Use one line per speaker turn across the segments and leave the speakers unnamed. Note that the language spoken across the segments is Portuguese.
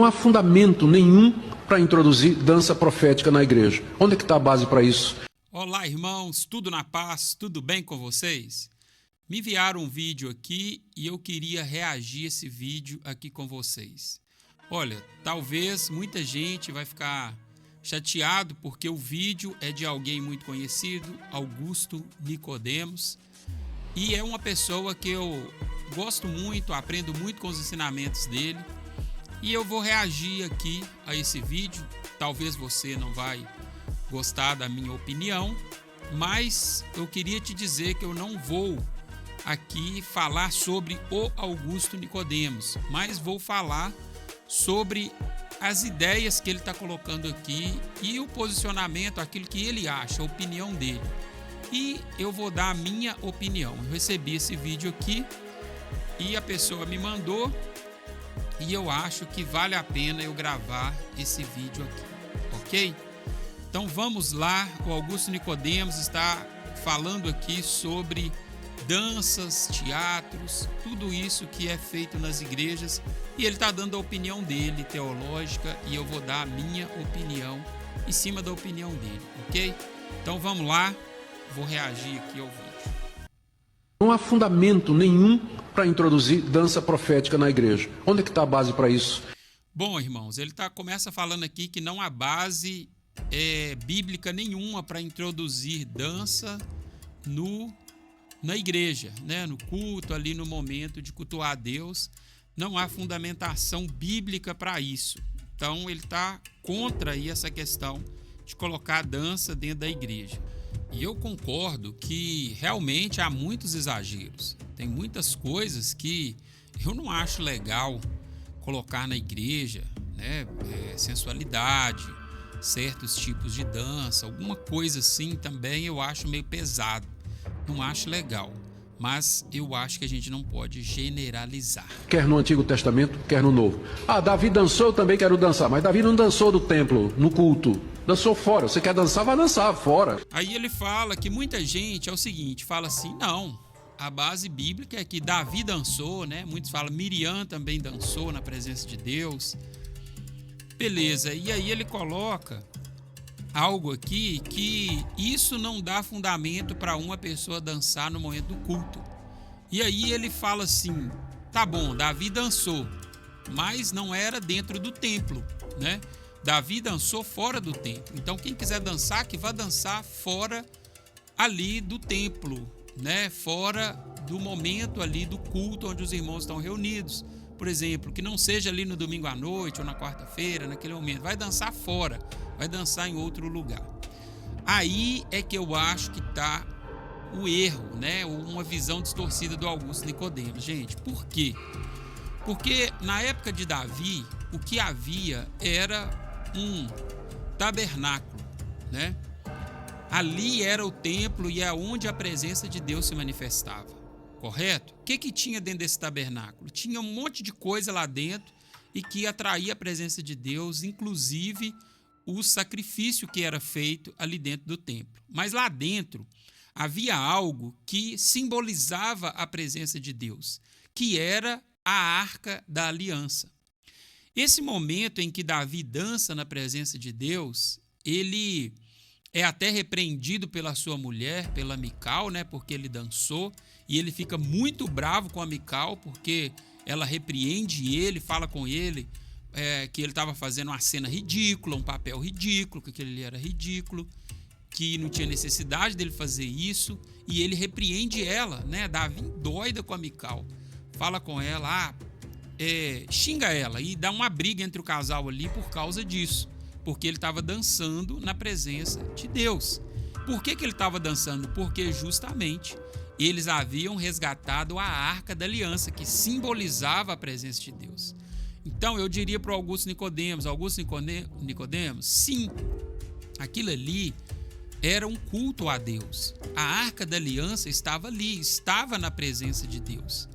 Não há fundamento nenhum para introduzir dança profética na igreja. Onde é que está a base para isso?
Olá, irmãos, tudo na paz, tudo bem com vocês? Me enviaram um vídeo aqui e eu queria reagir a esse vídeo aqui com vocês. Olha, talvez muita gente vai ficar chateado porque o vídeo é de alguém muito conhecido, Augusto Nicodemos, e é uma pessoa que eu gosto muito, aprendo muito com os ensinamentos dele, e eu vou reagir aqui a esse vídeo. Talvez você não vai gostar da minha opinião, mas eu queria te dizer que eu não vou aqui falar sobre o Augusto Nicodemos, mas vou falar sobre as ideias que ele está colocando aqui e o posicionamento, aquilo que ele acha, a opinião dele. E eu vou dar a minha opinião. Eu recebi esse vídeo aqui e a pessoa me mandou e eu acho que vale a pena eu gravar esse vídeo aqui, ok? Então vamos lá, o Augusto Nicodemos está falando aqui sobre danças, teatros, tudo isso que é feito nas igrejas, e ele está dando a opinião dele, teológica, e eu vou dar a minha opinião em cima da opinião dele, ok? Então vamos lá, vou reagir aqui ao vídeo.
Não há fundamento nenhum para introduzir dança profética na igreja. Onde é que está a base para isso?
Bom, irmãos, ele começa falando aqui que não há base bíblica nenhuma para introduzir dança na igreja, né? No culto, ali no momento de cultuar a Deus, não há fundamentação bíblica para isso. Então ele está contra aí essa questão de colocar a dança dentro da igreja. E eu concordo que realmente há muitos exageros. Tem muitas coisas que eu não acho legal colocar na igreja, né? Sensualidade, certos tipos de dança, alguma coisa assim também eu acho meio pesado. Não acho legal, mas eu acho que a gente não pode generalizar.
Quer no Antigo Testamento, quer no Novo. Davi dançou, eu também quero dançar, mas Davi não dançou do templo, no culto. Dançou fora. Você quer dançar, vai dançar fora.
Aí ele fala que muita gente é o seguinte, fala assim, não, a base bíblica é que Davi dançou, né? Muitos falam, Miriam também dançou na presença de Deus. Beleza, e aí ele coloca algo aqui que isso não dá fundamento para uma pessoa dançar no momento do culto. E aí ele fala assim, tá bom, Davi dançou, mas não era dentro do templo, né? Davi dançou fora do templo. Então quem quiser dançar, que vá dançar fora ali do templo, né? Fora do momento ali do culto onde os irmãos estão reunidos. Por exemplo, que não seja ali no domingo à noite ou na quarta-feira, naquele momento. Vai dançar fora, vai dançar em outro lugar. Aí é que eu acho que está o erro, né? Uma visão distorcida do Augusto Nicodemos. Gente, por quê? Porque na época de Davi, o que havia era um tabernáculo, né? Ali era o templo e é onde a presença de Deus se manifestava, correto? O que tinha dentro desse tabernáculo? Tinha um monte de coisa lá dentro e que atraía a presença de Deus, inclusive o sacrifício que era feito ali dentro do templo. Mas lá dentro havia algo que simbolizava a presença de Deus, que era a Arca da Aliança. Esse momento em que Davi dança na presença de Deus, ele é até repreendido pela sua mulher, pela Mical, né? Porque ele dançou e ele fica muito bravo com a Mical porque ela repreende ele, fala com ele que ele estava fazendo uma cena ridícula, um papel ridículo, que aquele era ridículo, que não tinha necessidade dele fazer isso, e ele repreende ela, né? Davi doida com a Mical, fala com ela, xinga ela e dá uma briga entre o casal ali por causa disso, porque ele estava dançando na presença de Deus. Por que ele estava dançando? Porque justamente eles haviam resgatado a Arca da Aliança, que simbolizava a presença de Deus. Então eu diria para o Augusto Nicodemos, sim, aquilo ali era um culto a Deus. A Arca da Aliança estava ali, estava na presença de Deus.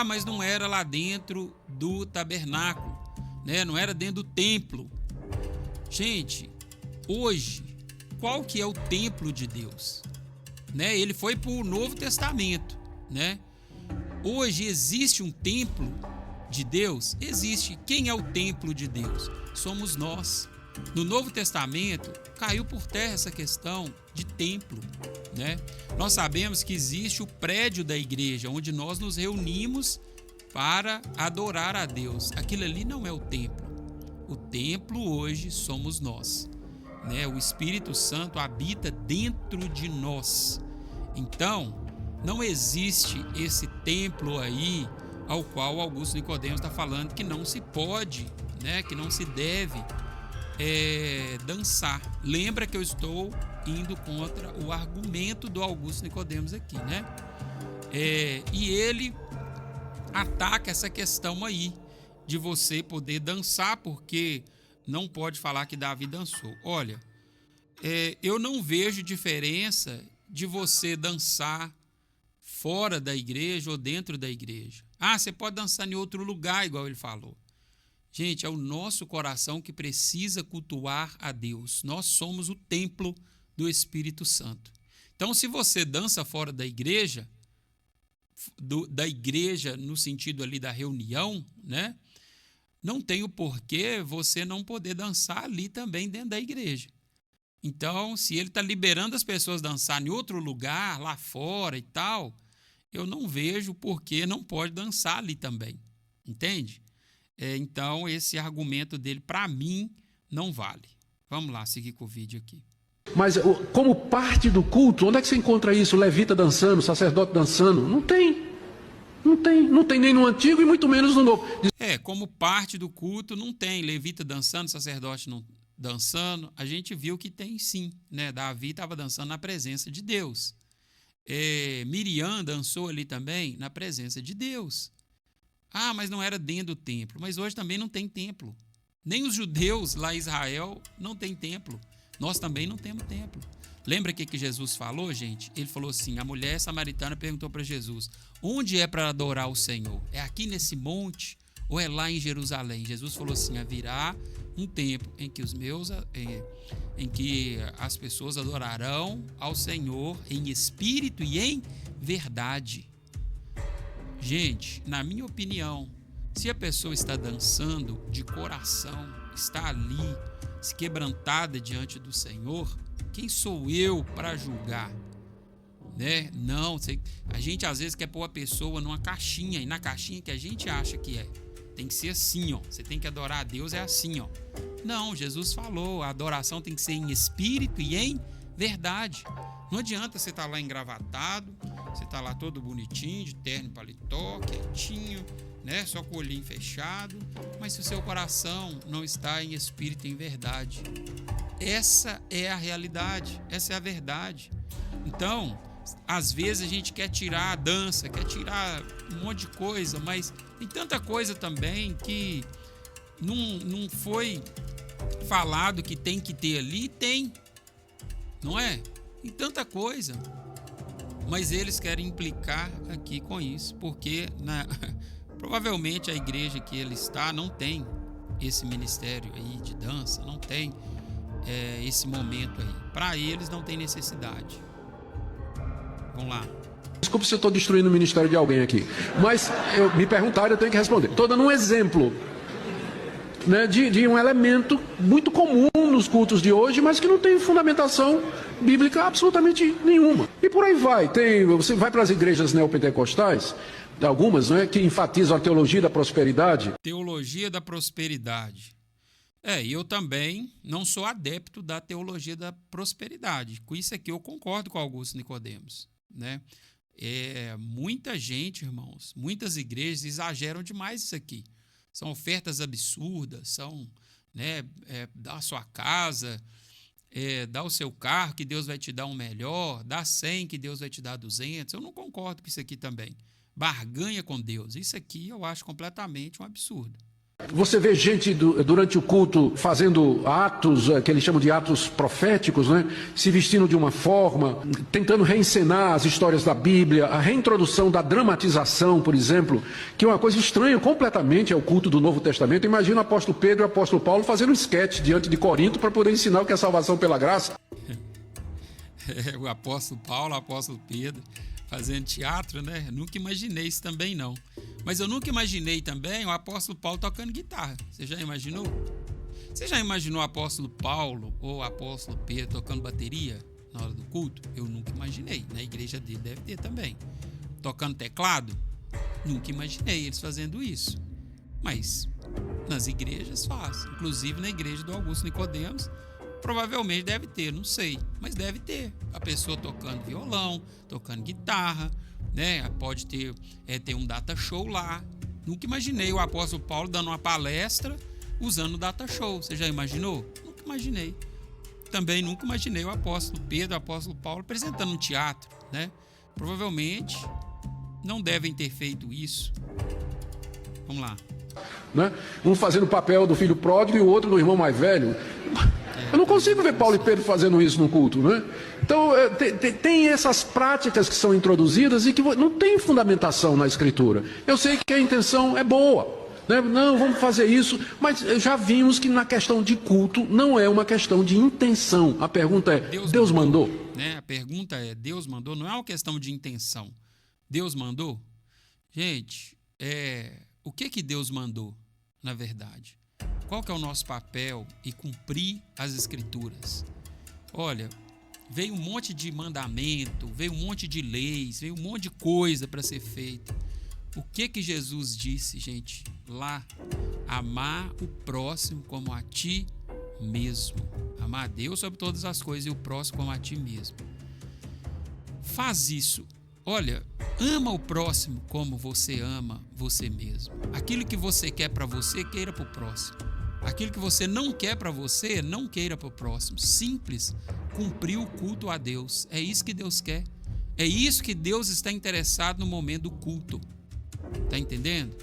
Mas não era lá dentro do tabernáculo, né? Não era dentro do templo. Gente, hoje, qual que é o templo de Deus? Né? Ele foi para o Novo Testamento, né? Hoje existe um templo de Deus? Existe. Quem é o templo de Deus? Somos nós. No Novo Testamento, caiu por terra essa questão de templo, né? Nós sabemos que existe o prédio da igreja, onde nós nos reunimos para adorar a Deus. Aquilo ali não é o templo. O templo hoje somos nós, né? O Espírito Santo habita dentro de nós. Então, não existe esse templo aí ao qual Augusto Nicodemos está falando que não se pode, né? Que não se deve dançar. Lembra que eu estou indo contra o argumento do Augusto Nicodemos aqui, né? E ele ataca essa questão aí de você poder dançar, porque não pode falar que Davi dançou. Olha, eu não vejo diferença de você dançar fora da igreja ou dentro da igreja. Ah, você pode dançar em outro lugar, igual ele falou. Gente, é o nosso coração que precisa cultuar a Deus. Nós somos o templo do Espírito Santo. Então, se você dança fora da igreja no sentido ali da reunião, né? Não tem o porquê você não poder dançar ali também dentro da igreja. Então, se ele está liberando as pessoas a dançar em outro lugar, lá fora e tal, eu não vejo por que não pode dançar ali também. Entende? Então, esse argumento dele, para mim, não vale. Vamos lá, seguir com o vídeo aqui.
Mas como parte do culto, onde é que você encontra isso? Levita dançando, sacerdote dançando? Não tem. Não tem nem no Antigo e muito menos no Novo.
Como parte do culto, não tem levita dançando, sacerdote não dançando. A gente viu que tem sim, né? Davi estava dançando na presença de Deus. Miriam dançou ali também na presença de Deus. Ah, mas não era dentro do templo. Mas hoje também não tem templo. Nem os judeus lá em Israel não tem templo. Nós também não temos templo. Lembra o que Jesus falou, gente? Ele falou assim, a mulher samaritana perguntou para Jesus, onde é para adorar o Senhor? É aqui nesse monte ou é lá em Jerusalém? Jesus falou assim, haverá um tempo em que as pessoas adorarão ao Senhor em espírito e em verdade. Gente, na minha opinião, se a pessoa está dançando de coração, está ali, se quebrantada diante do Senhor, quem sou eu para julgar? Né? Não, a gente às vezes quer pôr a pessoa numa caixinha, e na caixinha que a gente acha que é. Tem que ser assim, ó. Você tem que adorar a Deus, é assim, ó. Não, Jesus falou, a adoração tem que ser em espírito e em verdade. Não adianta você estar lá engravatado, você estar lá todo bonitinho, de terno e paletó, quietinho, né? Só com o olhinho fechado, mas se o seu coração não está em espírito e em verdade. Essa é a realidade, essa é a verdade. Então, às vezes a gente quer tirar a dança, quer tirar um monte de coisa, mas tem tanta coisa também que não foi falado que tem que ter ali, tem, não é? Tem tanta coisa, mas eles querem implicar aqui com isso, porque provavelmente a igreja que ele está não tem esse ministério aí de dança, não tem esse momento aí. Para eles não tem necessidade. Vamos lá.
Desculpe se eu estou destruindo o ministério de alguém aqui, mas me perguntaram, eu tenho que responder. Estou dando um exemplo, né, de um elemento muito comum nos cultos de hoje, mas que não tem fundamentação bíblica absolutamente nenhuma. E por aí vai. Você vai para as igrejas neopentecostais, algumas, né, que enfatizam a teologia da prosperidade.
Teologia da prosperidade. E eu também não sou adepto da teologia da prosperidade. Com isso aqui eu concordo com Augusto Nicodemos, né? Muita gente, irmãos, muitas igrejas exageram demais isso aqui. São ofertas absurdas, são, né, dá a sua casa, dá o seu carro que Deus vai te dar um melhor, dá 100 que Deus vai te dar 200. Eu não concordo com isso aqui também. Barganha com Deus. Isso aqui eu acho completamente um absurdo.
Você vê gente durante o culto fazendo atos, que eles chamam de atos proféticos, né? Se vestindo de uma forma, tentando reencenar as histórias da Bíblia, a reintrodução da dramatização, por exemplo, que é uma coisa estranha completamente ao culto do Novo Testamento. Imagina o apóstolo Pedro e o apóstolo Paulo fazendo um esquete diante de Corinto para poder ensinar o que é salvação pela graça.
O apóstolo Paulo, o apóstolo Pedro fazendo teatro, né? Eu nunca imaginei isso também, não. Mas eu nunca imaginei também o apóstolo Paulo tocando guitarra. Você já imaginou? Você já imaginou o apóstolo Paulo ou o apóstolo Pedro tocando bateria na hora do culto? Eu nunca imaginei. Na igreja dele deve ter também. Tocando teclado? Nunca imaginei eles fazendo isso. Mas nas igrejas faz. Inclusive na igreja do Augusto Nicodemos, provavelmente deve ter, não sei, mas deve ter. A pessoa tocando violão, tocando guitarra, né? Pode ter um data show lá. Nunca imaginei o apóstolo Paulo dando uma palestra usando o data show. Você já imaginou? Nunca imaginei. Também nunca imaginei o apóstolo Pedro, o apóstolo Paulo apresentando um teatro, né? Provavelmente não devem ter feito isso. Vamos lá.
Né? Um fazendo o papel do filho pródigo e o outro do irmão mais velho. Eu não consigo ver Paulo e Pedro fazendo isso no culto, né? Então, tem essas práticas que são introduzidas e que não tem fundamentação na Escritura. Eu sei que a intenção é boa, né? Não, vamos fazer isso, mas já vimos que na questão de culto não é uma questão de intenção. A pergunta é, Deus mandou?
Né? A pergunta é, Deus mandou? Não é uma questão de intenção. Deus mandou? Gente, o que Deus mandou, na verdade? Qual que é o nosso papel e cumprir as Escrituras? Olha, veio um monte de mandamento, veio um monte de leis, veio um monte de coisa para ser feita. O que Jesus disse, gente? Lá, amar o próximo como a ti mesmo. Amar a Deus sobre todas as coisas e o próximo como a ti mesmo. Faz isso. Olha, ama o próximo como você ama você mesmo. Aquilo que você quer para você, queira para o próximo. Aquilo que você não quer para você, não queira para o próximo. Simples, cumprir o culto a Deus. É isso que Deus quer. É isso que Deus está interessado no momento do culto. Tá entendendo?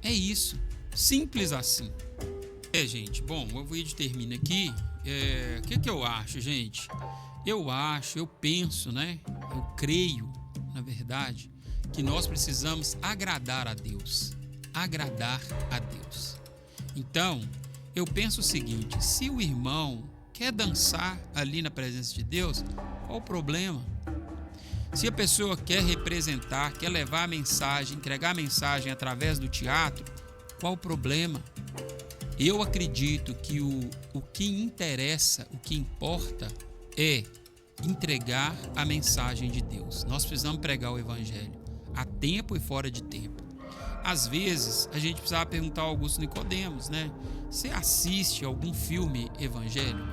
É isso. Simples assim. Gente, bom, o vídeo termina aqui. O que eu acho, gente? Eu penso, né? Eu creio, na verdade, que nós precisamos agradar a Deus. Agradar a Deus. Então, eu penso o seguinte, se o irmão quer dançar ali na presença de Deus, qual o problema? Se a pessoa quer representar, quer levar a mensagem, entregar a mensagem através do teatro, qual o problema? Eu acredito que o que interessa, o que importa é entregar a mensagem de Deus. Nós precisamos pregar o evangelho a tempo e fora de tempo. Às vezes, a gente precisava perguntar ao Augusto Nicodemos, né? Você assiste algum filme evangélico?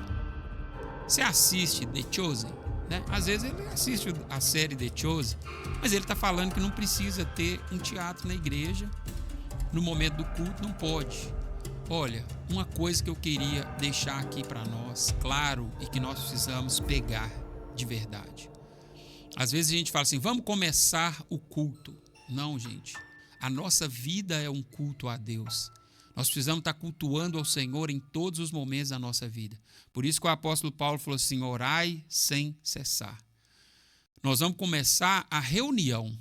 Você assiste The Chosen? Né? Às vezes ele assiste a série The Chosen, mas ele está falando que não precisa ter um teatro na igreja. No momento do culto, não pode. Olha, uma coisa que eu queria deixar aqui para nós, claro, e que nós precisamos pegar de verdade. Às vezes a gente fala assim, vamos começar o culto. Não, gente. A nossa vida é um culto a Deus. Nós precisamos estar cultuando ao Senhor em todos os momentos da nossa vida. Por isso que o apóstolo Paulo falou assim, orai sem cessar. Nós vamos começar a reunião,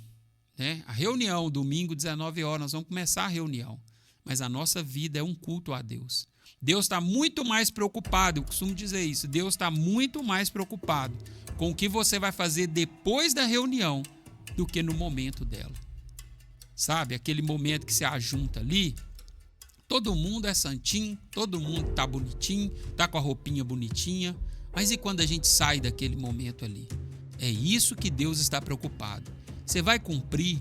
né? A reunião, domingo, 19 horas, nós vamos começar a reunião. Mas a nossa vida é um culto a Deus. Deus está muito mais preocupado, eu costumo dizer isso, Deus está muito mais preocupado com o que você vai fazer depois da reunião do que no momento dela. Sabe, aquele momento que se ajunta ali, todo mundo é santinho, todo mundo tá bonitinho, tá com a roupinha bonitinha, mas e quando a gente sai daquele momento ali? É isso que Deus está preocupado. Você vai cumprir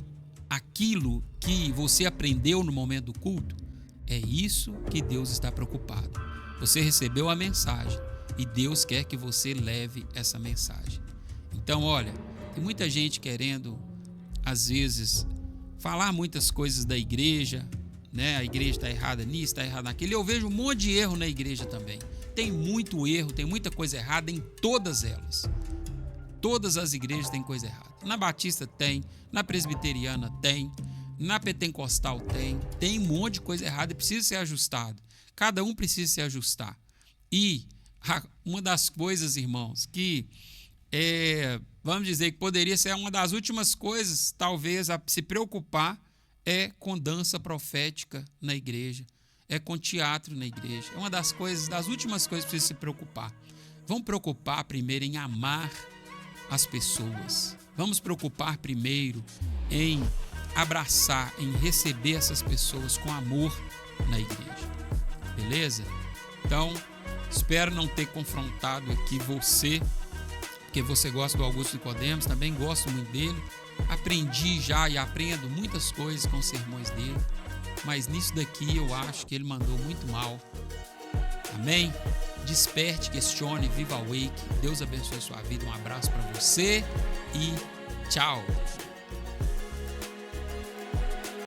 aquilo que você aprendeu no momento do culto? É isso que Deus está preocupado. Você recebeu a mensagem e Deus quer que você leve essa mensagem. Então, olha, tem muita gente querendo, às vezes, falar muitas coisas da igreja, né? A igreja está errada nisso, está errada naquilo. Eu vejo um monte de erro na igreja também. Tem muito erro, tem muita coisa errada em todas elas. Todas as igrejas têm coisa errada. Na Batista tem, na Presbiteriana tem, na Pentecostal tem um monte de coisa errada e precisa ser ajustado. Cada um precisa se ajustar. E uma das coisas, irmãos, que vamos dizer que poderia ser uma das últimas coisas, talvez, a se preocupar é com dança profética na igreja, é com teatro na igreja. É uma das coisas, das últimas coisas que precisa se preocupar. Vamos preocupar primeiro em amar as pessoas. Vamos preocupar primeiro em abraçar, em receber essas pessoas com amor na igreja. Beleza? Então, espero não ter confrontado aqui você, porque você gosta do Augusto Nicodemos, também gosto muito dele. Aprendi já e aprendo muitas coisas com os sermões dele, mas nisso daqui eu acho que ele mandou muito mal. Amém? Desperte, questione, viva a Wake. Deus abençoe sua vida. Um abraço para você e tchau.